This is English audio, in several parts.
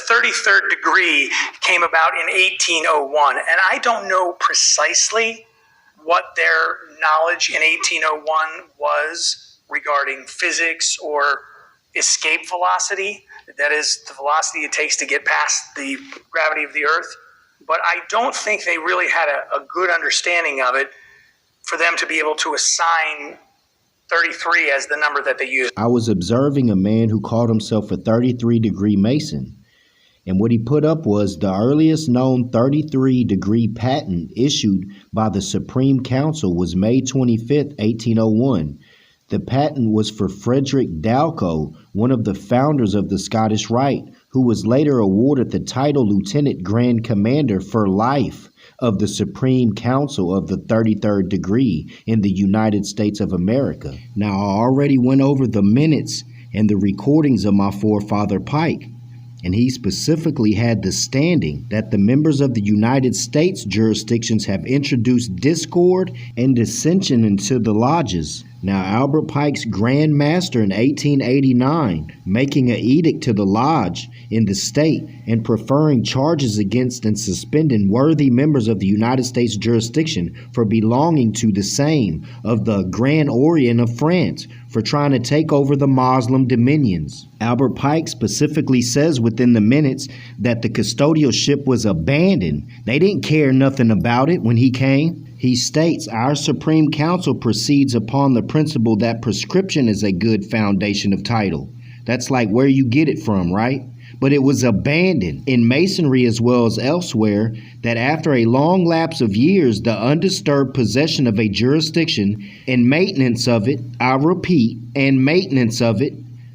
33rd degree came about in 1801, and I don't know precisely what their knowledge in 1801 was regarding physics or escape velocity, that is the velocity it takes to get past the gravity of the Earth. But I don't think they really had a good understanding of it for them to be able to assign 33 as the number that they used. I was observing a man who called himself a 33-degree Mason. And what he put up was the earliest known 33-degree patent issued by the Supreme Council was May 25th, 1801. The patent was for Frederick Dalcoe, one of the founders of the Scottish Rite, who was later awarded the title Lieutenant Grand Commander for life of the Supreme Council of the 33rd degree in the United States of America. Now, I already went over the minutes and the recordings of my forefather Pike, and he specifically had the standing that the members of the United States jurisdictions have introduced discord and dissension into the lodges. Now, Albert Pike's Grand Master in 1889, making an edict to the lodge in the state and preferring charges against and suspending worthy members of the United States jurisdiction for belonging to the same of the Grand Orient of France for trying to take over the Muslim dominions. Albert Pike specifically says within the minutes that the custodialship was abandoned. They didn't care nothing about it when he came. He states, our Supreme Council proceeds upon the principle that prescription is a good foundation of title. That's like where you get it from, right? But it was abandoned in Masonry as well as elsewhere, that after a long lapse of years, the undisturbed possession of a jurisdiction and maintenance of it, I repeat, and maintenance of it,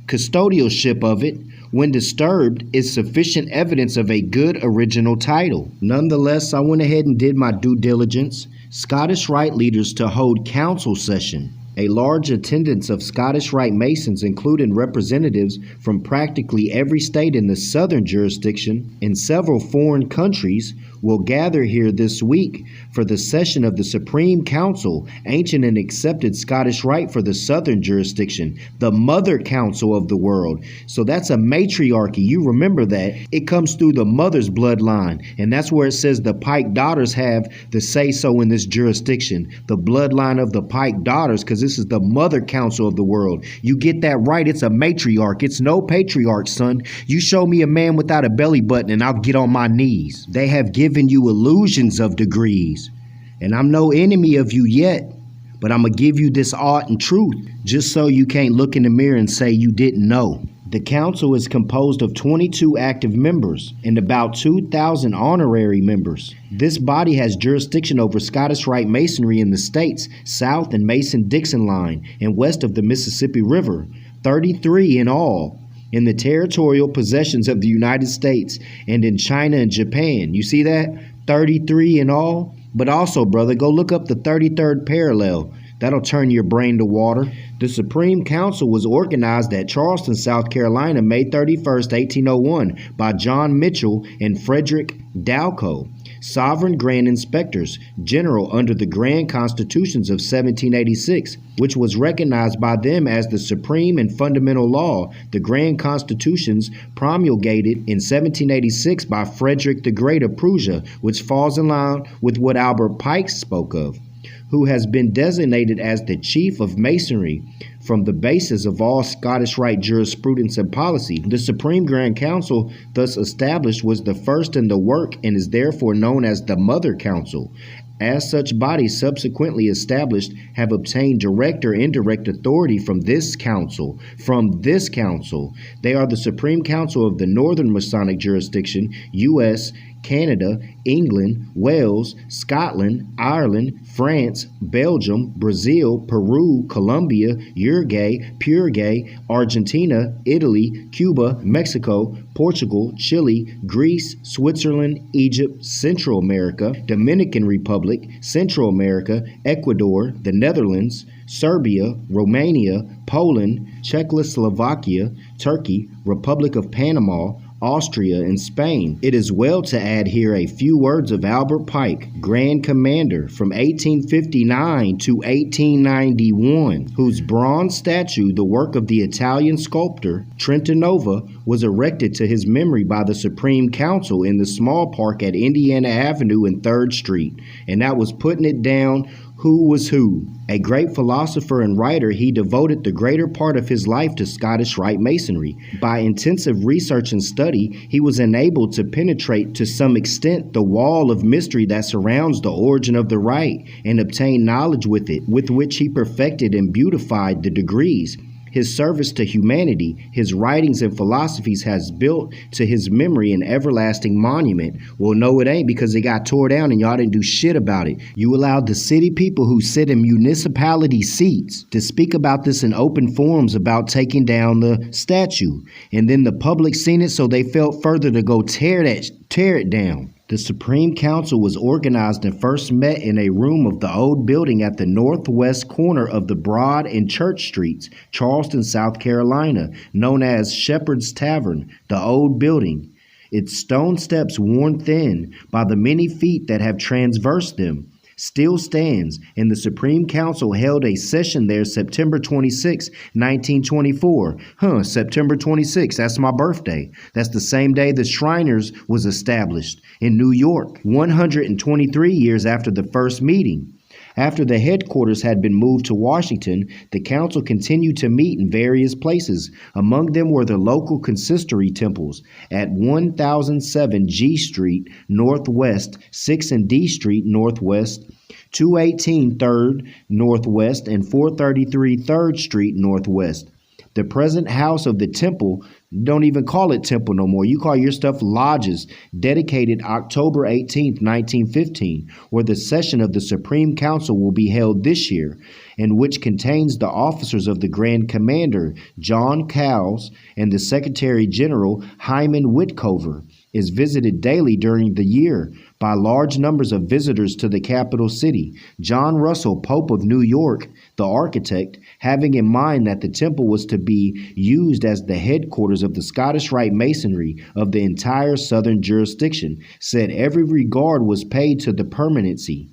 custodialship of it, when disturbed, is sufficient evidence of a good original title. Nonetheless, I went ahead and did my due diligence. Scottish Rite leaders to hold council session. A large attendance of Scottish Rite Masons, including representatives from practically every state in the southern jurisdiction and several foreign countries, will gather here this week for the session of the Supreme Council, ancient and accepted Scottish Rite for the southern jurisdiction, the mother council of the world. So that's a matriarchy. You remember that. It comes through the mother's bloodline, and that's where it says the Pike daughters have the say-so in this jurisdiction, the bloodline of the Pike daughters, because this is the mother council of the world. You get that right. It's a matriarch. It's no patriarch, son. You show me a man without a belly button and I'll get on my knees. They have given you illusions of degrees, and I'm no enemy of you yet, but I'm gonna give you this art and truth just so you can't look in the mirror and say you didn't know. The council is composed of 22 active members and about 2,000 honorary members. This body has jurisdiction over Scottish Rite Masonry in the states south and Mason-Dixon line and west of the Mississippi River, 33 in all, in the territorial possessions of the United States and in China and Japan. You see that? 33 in all. But also, brother, go look up the 33rd parallel. That'll turn your brain to water. The Supreme Council was organized at Charleston, South Carolina, May 31st, 1801, by John Mitchell and Frederick Dalcoe, sovereign grand inspectors general under the Grand Constitutions of 1786, which was recognized by them as the supreme and fundamental law. The Grand Constitutions promulgated in 1786 by Frederick the Great of Prussia, which falls in line with what Albert Pike spoke of, who has been designated as the chief of Masonry from the basis of all Scottish Rite jurisprudence and policy. The Supreme Grand Council thus established was the first in the work and is therefore known as the Mother Council. As such bodies subsequently established have obtained direct or indirect authority from this council. They are the Supreme Council of the Northern Masonic jurisdiction, U.S., Canada, England, Wales, Scotland, Ireland, France, Belgium, Brazil, Peru, Colombia, Uruguay, Paraguay, Argentina, Italy, Cuba, Mexico, Portugal, Chile, Greece, Switzerland, Egypt, Central America, Dominican Republic, Central America, Ecuador, the Netherlands, Serbia, Romania, Poland, Czechoslovakia, Turkey, Republic of Panama, Austria, and Spain. It is well to add here a few words of Albert Pike, Grand Commander from 1859 to 1891, whose bronze statue, the work of the Italian sculptor Trentanova, was erected to his memory by the Supreme Council in the small park at Indiana Avenue and 3rd Street. And that was putting it down who was who. A great philosopher and writer, he devoted the greater part of his life to Scottish Rite Masonry. By intensive research and study, he was enabled to penetrate to some extent the wall of mystery that surrounds the origin of the Rite and obtain knowledge with it, with which he perfected and beautified the degrees. His service to humanity, his writings and philosophies has built to his memory an everlasting monument. Well, no, it ain't, because it got tore down and y'all didn't do shit about it. You allowed the city people who sit in municipality seats to speak about this in open forums about taking down the statue. And then the public seen it, so they felt further to go tear it down. The Supreme Council was organized and first met in a room of the old building at the northwest corner of the Broad and Church Streets, Charleston, South Carolina, known as Shepherd's Tavern, the old building. Its stone steps worn thin by the many feet that have traversed them still stands, and the Supreme Council held a session there September 26, 1924. September 26, that's my birthday. That's the same day the Shriners was established in New York, 123 years after the first meeting. After the headquarters had been moved to Washington, the council continued to meet in various places. Among them were the local consistory temples at 1007 G Street Northwest, 6 and D Street Northwest, 218 3rd Northwest, and 433 3rd Street Northwest. The present house of the temple, don't even call it temple no more. You call your stuff lodges, dedicated October 18, 1915, where the session of the Supreme Council will be held this year, and which contains the officers of the Grand Commander, John Cowles, and the Secretary General, Hyman Whitcover, is visited daily during the year by large numbers of visitors to the capital city. John Russell, Pope of New York, the architect, having in mind that the temple was to be used as the headquarters of the Scottish Rite Masonry of the entire southern jurisdiction, said every regard was paid to the permanency,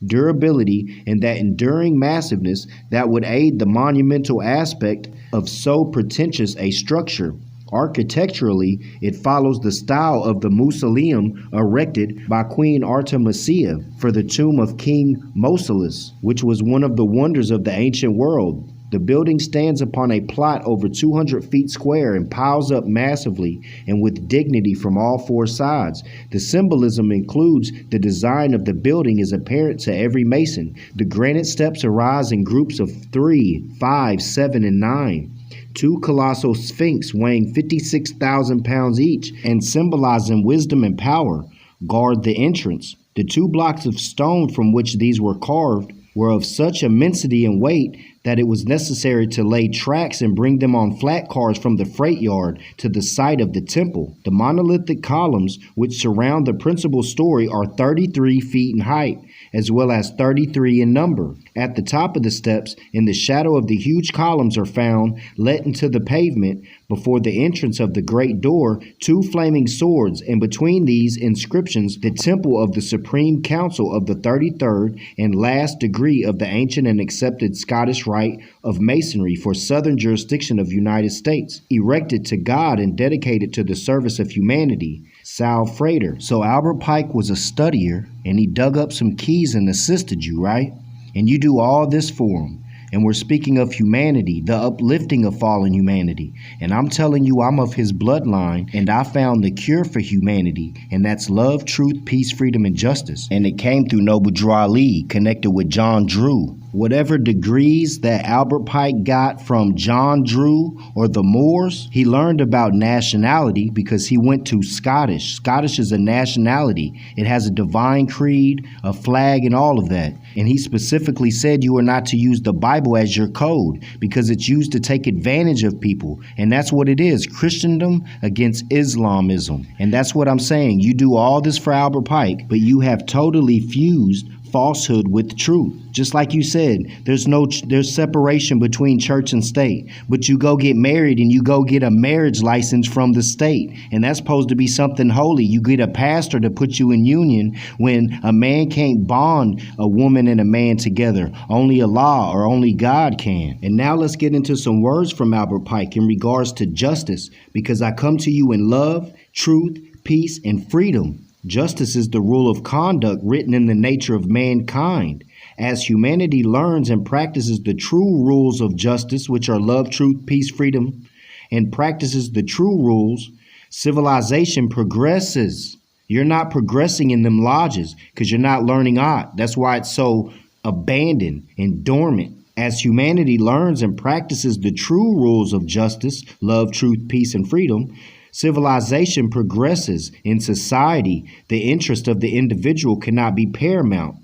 durability, and that enduring massiveness that would aid the monumental aspect of so pretentious a structure. Architecturally, it follows the style of the mausoleum erected by Queen Artemisia for the tomb of King Mausolus, which was one of the wonders of the ancient world. The building stands upon a plot over 200 feet square and piles up massively and with dignity from all four sides. The symbolism includes the design of the building is apparent to every mason. The granite steps arise in groups of 3, 5, 7, and 9. Two colossal sphinx weighing 56,000 pounds each and symbolizing wisdom and power guard the entrance. The 2 blocks of stone from which these were carved were of such immensity and weight that it was necessary to lay tracks and bring them on flat cars from the freight yard to the site of the temple. The monolithic columns which surround the principal story are 33 feet in height, as well as 33 in number. At the top of the steps, in the shadow of the huge columns, are found, let into the pavement, before the entrance of the great door, 2 flaming swords, and between these inscriptions, the temple of the Supreme Council of the 33rd and last degree of the ancient and accepted Scottish Rite of Masonry for southern jurisdiction of United States, erected to God and dedicated to the service of humanity. Sal Frater. So Albert Pike was a studier, and he dug up some keys and assisted you, right? And you do all this for him. And we're speaking of humanity, the uplifting of fallen humanity. And I'm telling you, I'm of his bloodline, and I found the cure for humanity, and that's love, truth, peace, freedom, and justice. And it came through Noble Drew Ali, connected with John Drew. Whatever degrees that Albert Pike got from John Drew or the Moors, he learned about nationality because he went to Scottish. Scottish is a nationality. It has a divine creed, a flag, and all of that. And he specifically said you are not to use the Bible as your code because it's used to take advantage of people. And that's what it is, Christendom against Islamism. And that's what I'm saying. You do all this for Albert Pike, but you have totally fused falsehood with truth. Just like you said, there's separation between church and state. But you go get married and you go get a marriage license from the state, and that's supposed to be something holy. You get a pastor to put you in union when a man can't bond a woman and a man together. Only Allah or only God can. And now let's get into some words from Albert Pike in regards to justice, because I come to you in love, truth, peace, and freedom. Justice is the rule of conduct written in the nature of mankind. As humanity learns and practices the true rules of justice, which are love, truth, peace, freedom, and practices the true rules, civilization progresses. You're not progressing in them lodges because you're not learning art. That's why it's so abandoned and dormant. As humanity learns and practices the true rules of justice, love, truth, peace, and freedom, civilization progresses. In society, the interest of the individual cannot be paramount.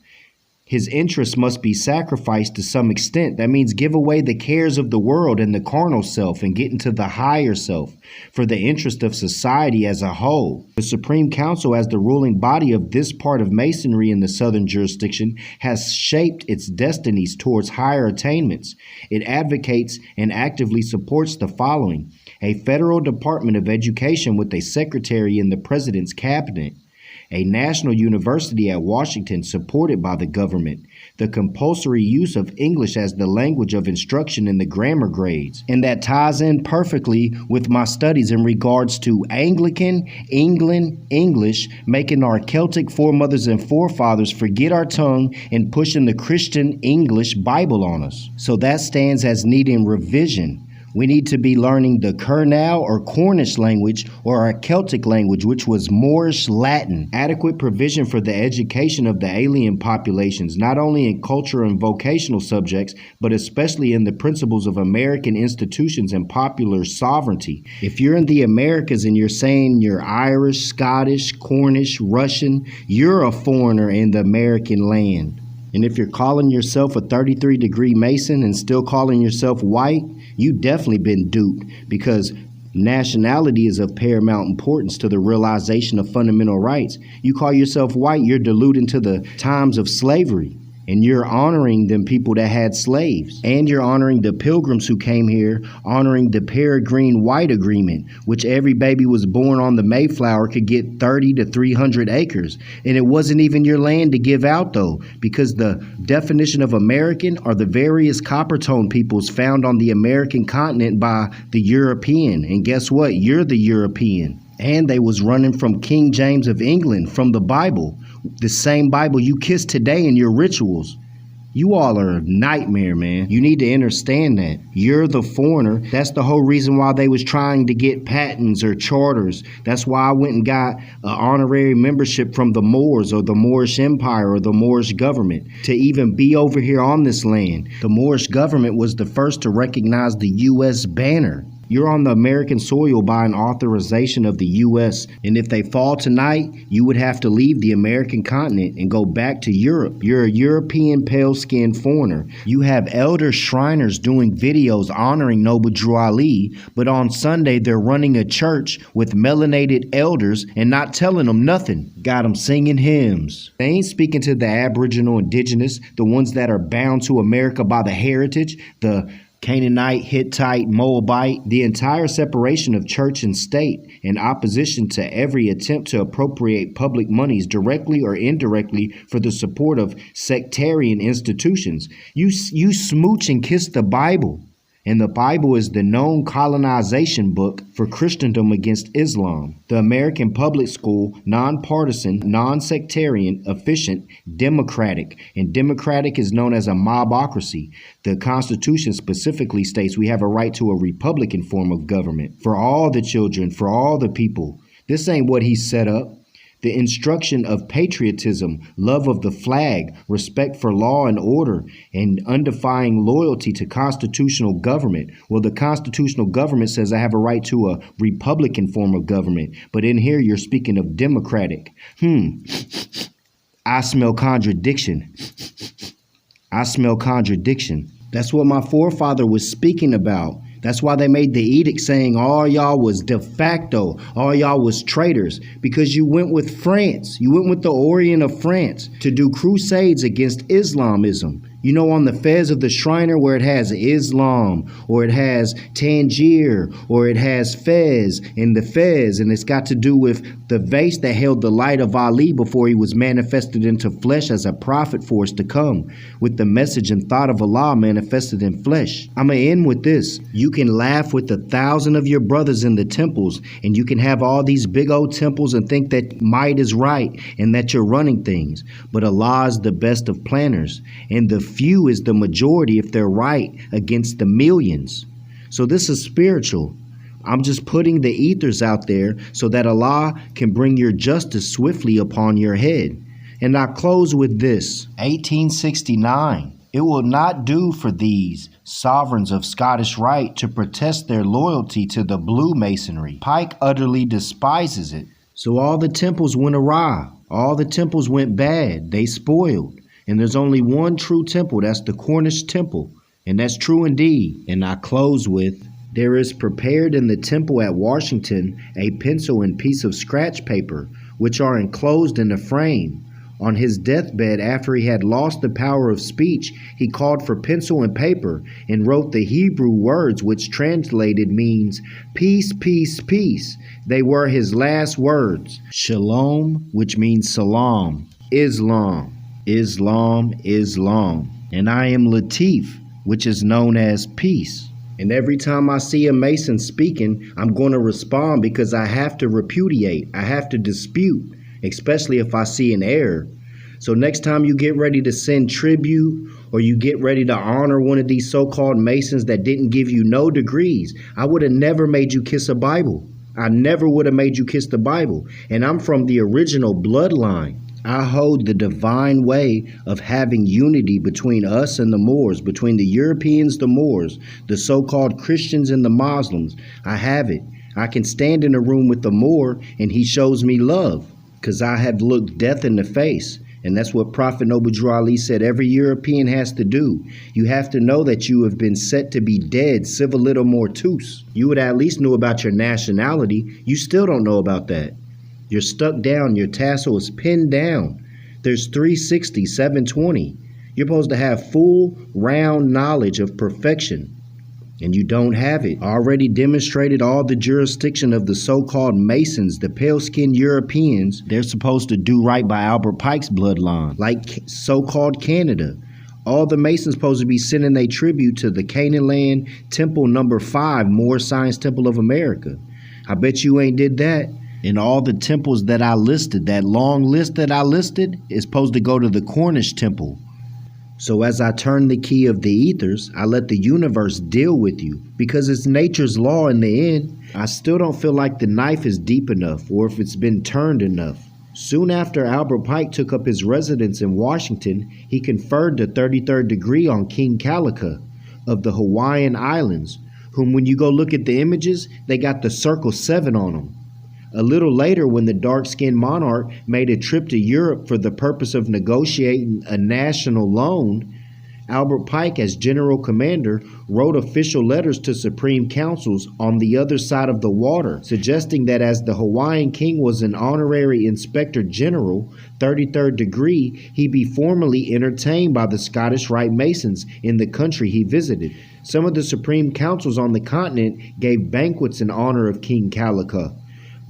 His interests must be sacrificed to some extent. That means give away the cares of the world and the carnal self and get into the higher self for the interest of society as a whole. The Supreme Council, as the ruling body of this part of Masonry in the Southern jurisdiction, has shaped its destinies towards higher attainments. It advocates and actively supports the following: a federal Department of Education with a secretary in the President's cabinet, a national university at Washington supported by the government, the compulsory use of English as the language of instruction in the grammar grades. And that ties in perfectly with my studies in regards to Anglican, England, English, making our Celtic foremothers and forefathers forget our tongue and pushing the Christian English Bible on us. So that stands as needing revision. We need to be learning the Kernel or Cornish language or our Celtic language, which was Moorish Latin. Adequate provision for the education of the alien populations, not only in culture and vocational subjects, but especially in the principles of American institutions and popular sovereignty. If you're in the Americas and you're saying you're Irish, Scottish, Cornish, Russian, you're a foreigner in the American land. And if you're calling yourself a 33-degree Mason and still calling yourself white, you definitely been duped, because nationality is of paramount importance to the realization of fundamental rights. You call yourself white, you're deluding to the times of slavery. And you're honoring them people that had slaves. And you're honoring the pilgrims who came here, honoring the Peregrine White Agreement, which every baby was born on the Mayflower could get 30 to 300 acres. And it wasn't even your land to give out, though, because the definition of American are the various copper-tone peoples found on the American continent by the European. And guess what? You're the European. And they was running from King James of England, from the Bible. The same Bible you kiss today in your rituals. You all are a nightmare, man. You need to understand that. You're the foreigner. That's the whole reason why they was trying to get patents or charters. That's why I went and got an honorary membership from the Moors or the Moorish Empire or the Moorish government to even be over here on this land. The Moorish government was the first to recognize the U.S. banner. You're on the American soil by an authorization of the U.S., and if they fall tonight, you would have to leave the American continent and go back to Europe. You're a European pale-skinned foreigner. You have elder Shriners doing videos honoring Noble Drew Ali, but on Sunday they're running a church with melanated elders and not telling them nothing. Got them singing hymns. They ain't speaking to the Aboriginal indigenous, the ones that are bound to America by the heritage, the Canaanite, Hittite, Moabite, the entire separation of church and state, in opposition to every attempt to appropriate public monies directly or indirectly for the support of sectarian institutions. You smooch and kiss the Bible. And the Bible is the known colonization book for Christendom against Islam. The American public school, nonpartisan, non-sectarian, efficient, democratic. And democratic is known as a mobocracy. The Constitution specifically states we have a right to a republican form of government for all the children, for all the people. This ain't what he set up. The instruction of patriotism, love of the flag, respect for law and order, and undefying loyalty to constitutional government. Well, the constitutional government says I have a right to a republican form of government, but in here you're speaking of democratic. I smell contradiction. I smell contradiction. That's what my forefather was speaking about. That's why they made the edict saying all y'all was de facto, all y'all was traitors, because you went with France. You went with the Orient of France to do crusades against Islamism. You know, on the fez of the Shriner where it has Islam, or it has Tangier, or it has Fez and the Fez, and it's got to do with the vase that held the light of Ali before he was manifested into flesh as a prophet for us to come, with the message and thought of Allah manifested in flesh. I'm going to end with this. You can laugh with 1,000 of your brothers in the temples, and you can have all these big old temples and think that might is right and that you're running things. But Allah is the best of planners, and the few is the majority if they're right against the millions. So this is spiritual. I'm just putting the ethers out there so that Allah can bring your justice swiftly upon your head. And I close with this. 1869. It will not do for these sovereigns of Scottish Rite to protest their loyalty to the blue masonry. Pike utterly despises it. So all the temples went awry. All the temples went bad. They spoiled. And there's only one true temple, that's the Cornish temple. And that's true indeed. And I close with, there is prepared in the temple at Washington a pencil and piece of scratch paper, which are enclosed in a frame. On his deathbed, after he had lost the power of speech, he called for pencil and paper and wrote the Hebrew words, which translated means peace, peace, peace. They were his last words. Shalom, which means salam. Islam. Islam, Islam. And I am Latif, which is known as peace. And every time I see a Mason speaking, I'm going to respond because I have to repudiate. I have to dispute, especially if I see an error. So next time you get ready to send tribute or you get ready to honor one of these so-called Masons that didn't give you no degrees, I would have never made you kiss a Bible. I never would have made you kiss the Bible. And I'm from the original bloodline. I hold the divine way of having unity between us and the Moors, between the Europeans, the Moors, the so-called Christians and the Muslims. I have it. I can stand in a room with the Moor and he shows me love because I have looked death in the face. And that's what Prophet Noble Drew Ali said every European has to do. You have to know that you have been set to be dead, civiliter mortus. You would at least know about your nationality. You still don't know about that. You're stuck down. Your tassel is pinned down. There's 360, 720. You're supposed to have full, round knowledge of perfection. And you don't have it. I already demonstrated all the jurisdiction of the so-called Masons, the pale-skinned Europeans. They're supposed to do right by Albert Pike's bloodline, like so-called Canada. All the Masons supposed to be sending their tribute to the Canaan Land Temple number 5, Moore Science Temple of America. I bet you ain't did that. And all the temples that I listed, that long list that I listed, is supposed to go to the Cornish temple. So as I turn the key of the ethers, I let the universe deal with you because it's nature's law in the end. I still don't feel like the knife is deep enough or if it's been turned enough. Soon after Albert Pike took up his residence in Washington, he conferred the 33rd degree on King Kalika of the Hawaiian Islands, whom when you go look at the images, they got the circle 7 on them. A little later, when the dark-skinned monarch made a trip to Europe for the purpose of negotiating a national loan, Albert Pike, as general commander, wrote official letters to supreme councils on the other side of the water, suggesting that as the Hawaiian king was an honorary inspector general, 33rd degree, he be formally entertained by the Scottish Rite Masons in the country he visited. Some of the supreme councils on the continent gave banquets in honor of King Kalika.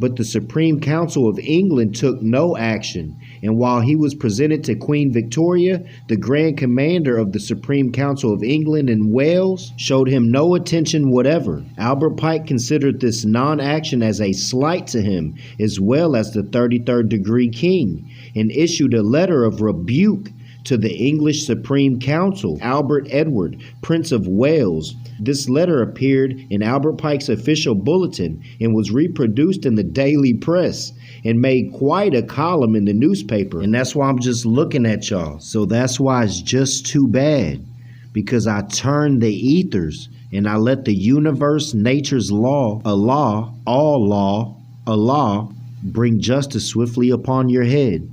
But the Supreme Council of England took no action, and while he was presented to Queen Victoria, the Grand Commander of the Supreme Council of England and Wales showed him no attention whatever. Albert Pike considered this non-action as a slight to him, as well as the 33rd degree king, and issued a letter of rebuke to the English Supreme Council, Albert Edward, Prince of Wales. This letter appeared in Albert Pike's official bulletin and was reproduced in the daily press and made quite a column in the newspaper. And that's why I'm just looking at y'all. So that's why it's just too bad, because I turned the ethers and I let the universe, nature's law, Allah, all law, Allah, bring justice swiftly upon your head.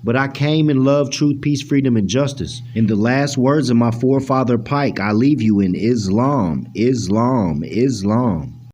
But I came in love, truth, peace, freedom, and justice. In the last words of my forefather Pike, I leave you in Islam, Islam, Islam.